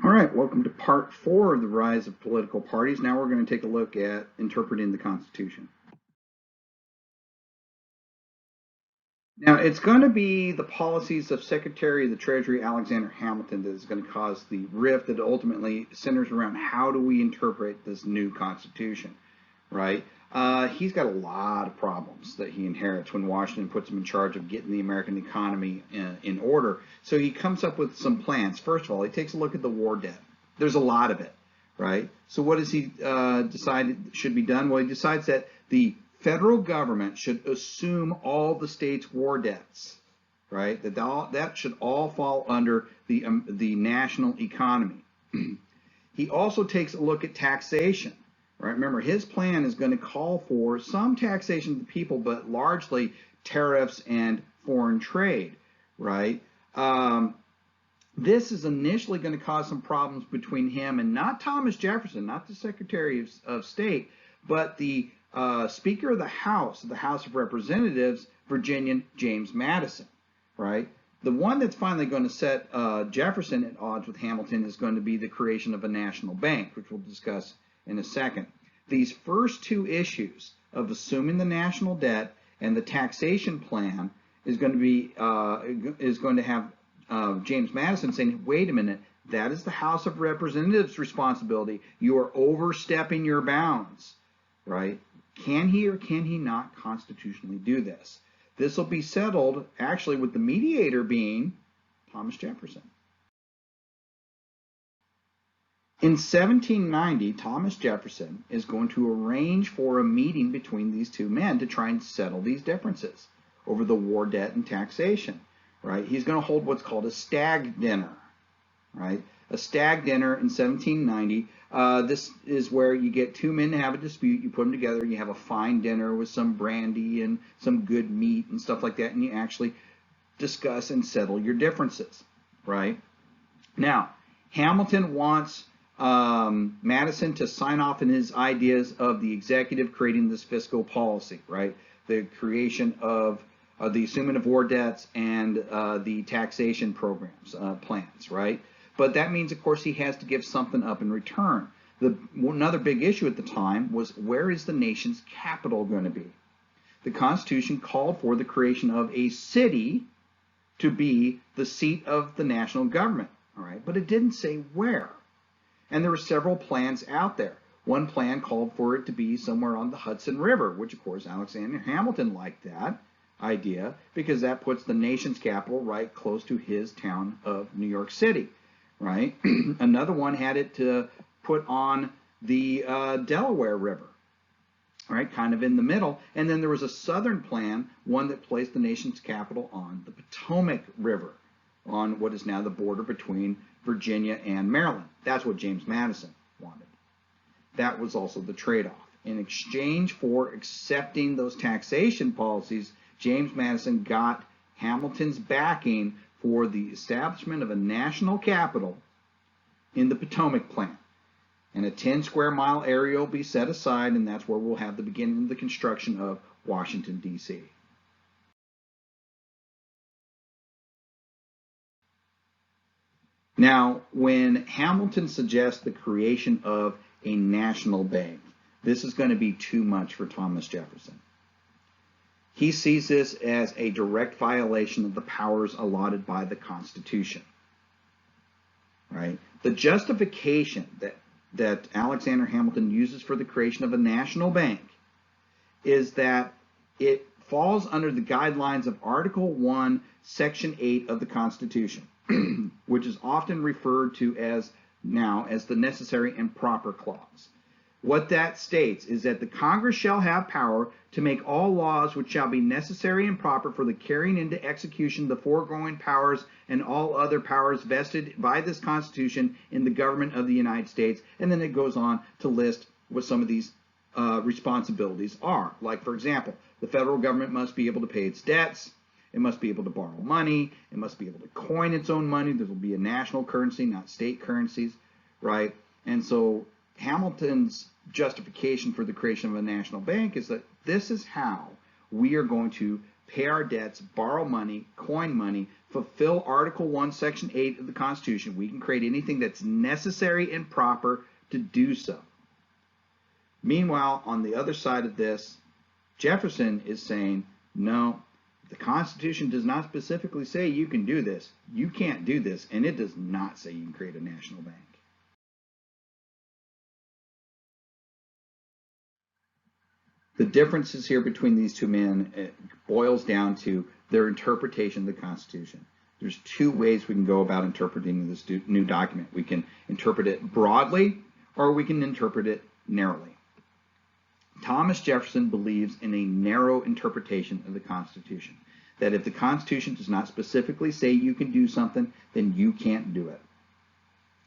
All right, welcome to part 4 of the rise of political parties. Now we're going to take a look at interpreting the Constitution. Now, it's going to be the policies of Secretary of the Treasury Alexander Hamilton that is going to cause the rift that ultimately centers around how do we interpret this new Constitution, right? He's got a lot of problems that he inherits when Washington puts him in charge of getting the American economy in order. So he comes up with some plans. First of all, he takes a look at the war debt. There's a lot of it, right? So what does he decide should be done? Well, he decides that the federal government should assume all the states' war debts, right? That should all fall under the national economy. He also takes a look at taxation, right? Remember, his plan is going to call for some taxation of the people, but largely tariffs and foreign trade, right? This is initially going to cause some problems between him and not Thomas Jefferson, not the Secretary of State, but the Speaker of the House of Representatives, Virginian James Madison, right? The one that's finally going to set Jefferson at odds with Hamilton is going to be the creation of a national bank, which we'll discuss in a second. These first two issues of assuming the national debt and the taxation plan is going to have James Madison saying, wait a minute, that is the House of Representatives' responsibility. You are overstepping your bounds, right? Can he or can he not constitutionally do this? This will be settled actually with the mediator being Thomas Jefferson. In 1790, Thomas Jefferson is going to arrange for a meeting between these two men to try and settle these differences over the war debt and taxation, right? He's going to hold what's called a Stag Dinner, right? A Stag Dinner in 1790. This is where you get two men to have a dispute, you put them together, you have a fine dinner with some brandy and some good meat and stuff like that, and you actually discuss and settle your differences, right? Now, Hamilton wants Madison to sign off on his ideas of the executive creating this fiscal policy, right? The creation of the assuming of war debts and the taxation programs, plans, right? But that means, of course, he has to give something up in return. Another big issue at the time was, where is the nation's capital going to be? The Constitution called for the creation of a city to be the seat of the national government, all right? But it didn't say where. And there were several plans out there. One plan called for it to be somewhere on the Hudson River, which, of course, Alexander Hamilton liked that idea because that puts the nation's capital right close to his town of New York City, right? Another one had it to put on the Delaware River, right, kind of in the middle. And then there was a southern plan, one that placed the nation's capital on the Potomac River, on what is now the border between Virginia and Maryland. That's what James Madison wanted. That was also the trade-off. In exchange for accepting those taxation policies, James Madison got Hamilton's backing for the establishment of a national capital in the Potomac Plan. And a 10 square mile area will be set aside, and that's where we'll have the beginning of the construction of Washington, D.C. Now, when Hamilton suggests the creation of a national bank, this is going to be too much for Thomas Jefferson. He sees this as a direct violation of the powers allotted by the Constitution, right? The justification that Alexander Hamilton uses for the creation of a national bank is that it falls under the guidelines of Article 1, Section 8 of the Constitution, which is often referred to as the necessary and proper clause. What that states is that the Congress shall have power to make all laws which shall be necessary and proper for the carrying into execution the foregoing powers and all other powers vested by this Constitution in the government of the United States. And then it goes on to list what some of these responsibilities are. Like, for example, the federal government must be able to pay its debts. It must be able to borrow money. It must be able to coin its own money. There will be a national currency, not state currencies, right? And so Hamilton's justification for the creation of a national bank is that this is how we are going to pay our debts, borrow money, coin money, fulfill Article 1, Section 8 of the Constitution. We can create anything that's necessary and proper to do so. Meanwhile, on the other side of this, Jefferson is saying, no, the Constitution does not specifically say you can do this. You can't do this, and it does not say you can create a national bank. The differences here between these two men boils down to their interpretation of the Constitution. There's two ways we can go about interpreting this new document. We can interpret it broadly, or we can interpret it narrowly. Thomas Jefferson believes in a narrow interpretation of the Constitution, that if the Constitution does not specifically say you can do something, then you can't do it.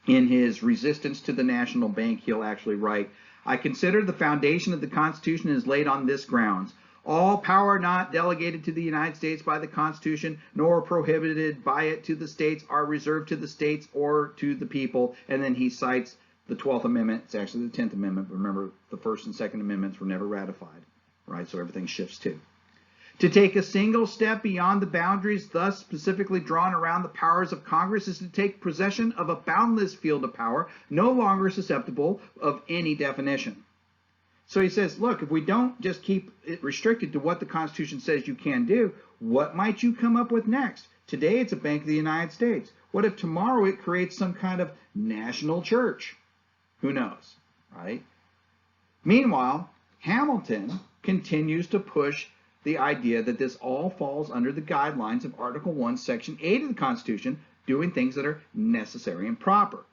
In his resistance to the national bank, he'll actually write, I consider the foundation of the Constitution is laid on this grounds. All power not delegated to the United States by the Constitution, nor prohibited by it to the states, are reserved to the states or to the people. And then he cites the 12th Amendment. It's actually the 10th Amendment. Remember, the First and Second Amendments were never ratified, right? So everything shifts too. To take a single step beyond the boundaries thus specifically drawn around the powers of Congress is to take possession of a boundless field of power, no longer susceptible of any definition. So he says, look, if we don't just keep it restricted to what the Constitution says you can do, what might you come up with next? Today it's a Bank of the United States. What if tomorrow it creates some kind of national church? Who knows, right? Meanwhile, Hamilton continues to push the idea that this all falls under the guidelines of Article 1, Section 8 of the Constitution, doing things that are necessary and proper.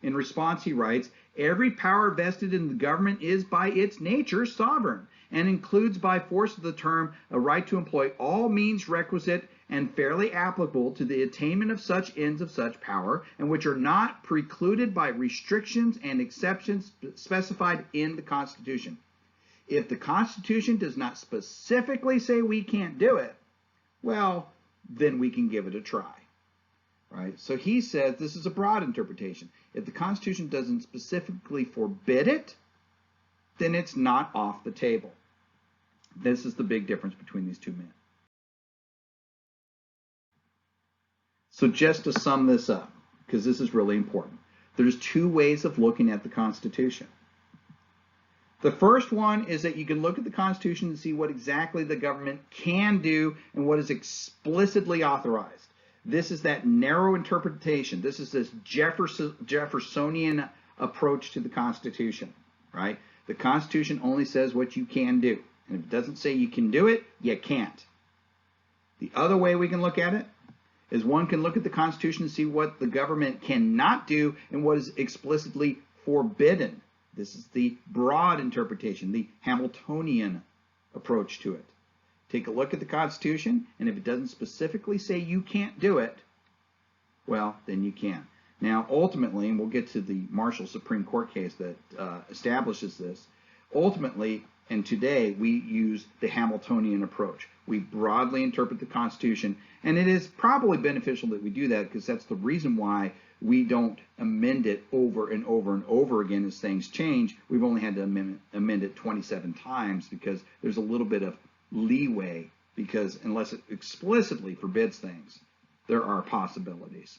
In response, he writes, every power vested in the government is by its nature sovereign, and includes by force of the term a right to employ all means requisite and fairly applicable to the attainment of such ends of such power, and which are not precluded by restrictions and exceptions specified in the Constitution. If the Constitution does not specifically say we can't do it, well, then we can give it a try, right? So he says this is a broad interpretation. If the Constitution doesn't specifically forbid it, then it's not off the table. This is the big difference between these two men. So just to sum this up, because this is really important, there's two ways of looking at the Constitution. The first one is that you can look at the Constitution and see what exactly the government can do and what is explicitly authorized. This is that narrow interpretation. This is this Jeffersonian approach to the Constitution, right? The Constitution only says what you can do. And if it doesn't say you can do it, you can't. The other way we can look at it is one can look at the Constitution and see what the government cannot do and what is explicitly forbidden. This is the broad interpretation, the Hamiltonian approach to it. Take a look at the Constitution, and if it doesn't specifically say you can't do it, well, then you can. Now, ultimately, and we'll get to the Marshall Supreme Court case that establishes this, ultimately, and today, we use the Hamiltonian approach. We broadly interpret the Constitution, and it is probably beneficial that we do that because that's the reason why we don't amend it over and over and over again as things change. We've only had to amend it 27 times because there's a little bit of leeway, because unless it explicitly forbids things, there are possibilities.